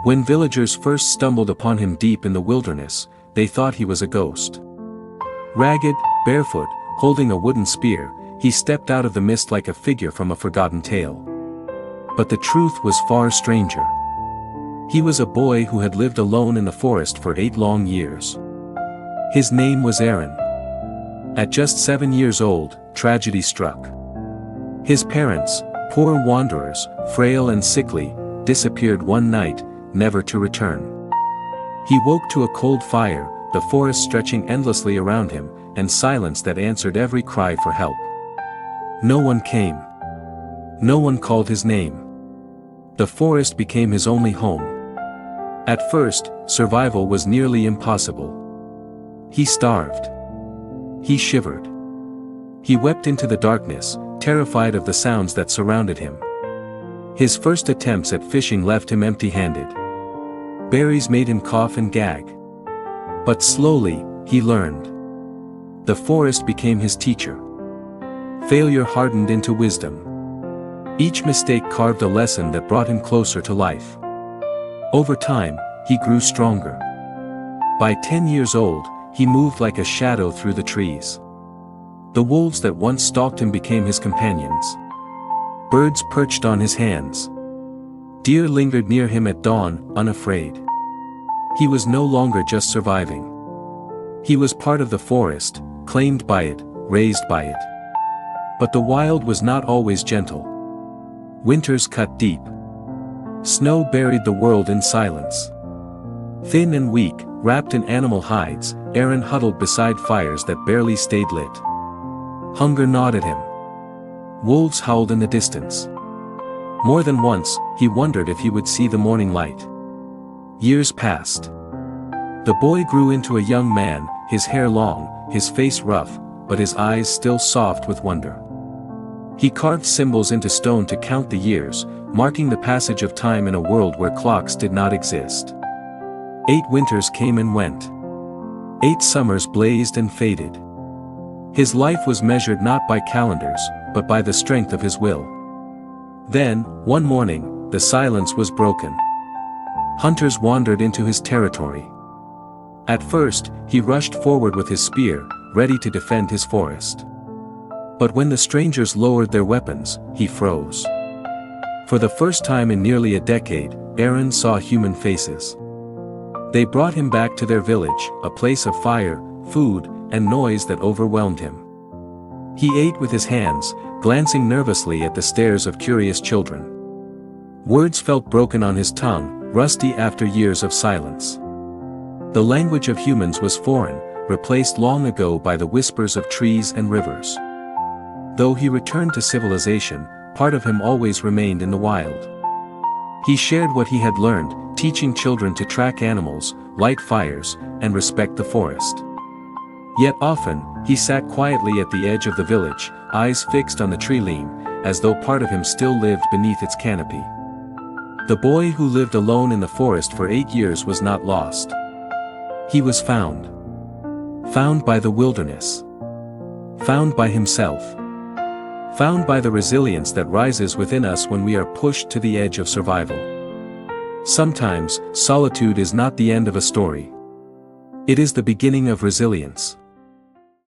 When villagers first stumbled upon him deep in the wilderness, they thought he was a ghost. Ragged, barefoot, holding a wooden spear, he stepped out of the mist like a figure from a forgotten tale. But the truth was far stranger. He was a boy who had lived alone in the forest for 8 long years. His name was Aaron. At just 7 years old, tragedy struck. His parents, poor wanderers, frail and sickly, disappeared one night, never to return. He woke to a cold fire, the forest stretching endlessly around him, and silence that answered every cry for help. No one came. No one called his name. The forest became his only home. At first, survival was nearly impossible. He starved. He shivered. He wept into the darkness, terrified of the sounds that surrounded him. His first attempts at fishing left him empty-handed. Berries made him cough and gag. But slowly, he learned. The forest became his teacher. Failure hardened into wisdom. Each mistake carved a lesson that brought him closer to life. Over time, he grew stronger. By 10 years old, he moved like a shadow through the trees. The wolves that once stalked him became his companions. Birds perched on his hands. Deer lingered near him at dawn, unafraid. He was no longer just surviving. He was part of the forest, claimed by it, raised by it. But the wild was not always gentle. Winters cut deep. Snow buried the world in silence. Thin and weak, wrapped in animal hides, Aaron huddled beside fires that barely stayed lit. Hunger gnawed at him. Wolves howled in the distance. More than once, he wondered if he would see the morning light. Years passed. The boy grew into a young man, his hair long, his face rough, but his eyes still soft with wonder. He carved symbols into stone to count the years, marking the passage of time in a world where clocks did not exist. 8 winters came and went. 8 summers blazed and faded. His life was measured not by calendars, but by the strength of his will. Then, one morning, the silence was broken. Hunters wandered into his territory. At first, he rushed forward with his spear, ready to defend his forest. But when the strangers lowered their weapons, he froze. For the first time in nearly a decade, Aaron saw human faces. They brought him back to their village, a place of fire, food, and noise that overwhelmed him. He ate with his hands, glancing nervously at the stares of curious children. Words felt broken on his tongue, rusty after years of silence. The language of humans was foreign, replaced long ago by the whispers of trees and rivers. Though he returned to civilization, part of him always remained in the wild. He shared what he had learned, teaching children to track animals, light fires, and respect the forest. Yet often, he sat quietly at the edge of the village, eyes fixed on the tree limb, as though part of him still lived beneath its canopy. The boy who lived alone in the forest for 8 years was not lost. He was found. Found by the wilderness. Found by himself. Found by the resilience that rises within us when we are pushed to the edge of survival. Sometimes, solitude is not the end of a story. It is the beginning of resilience.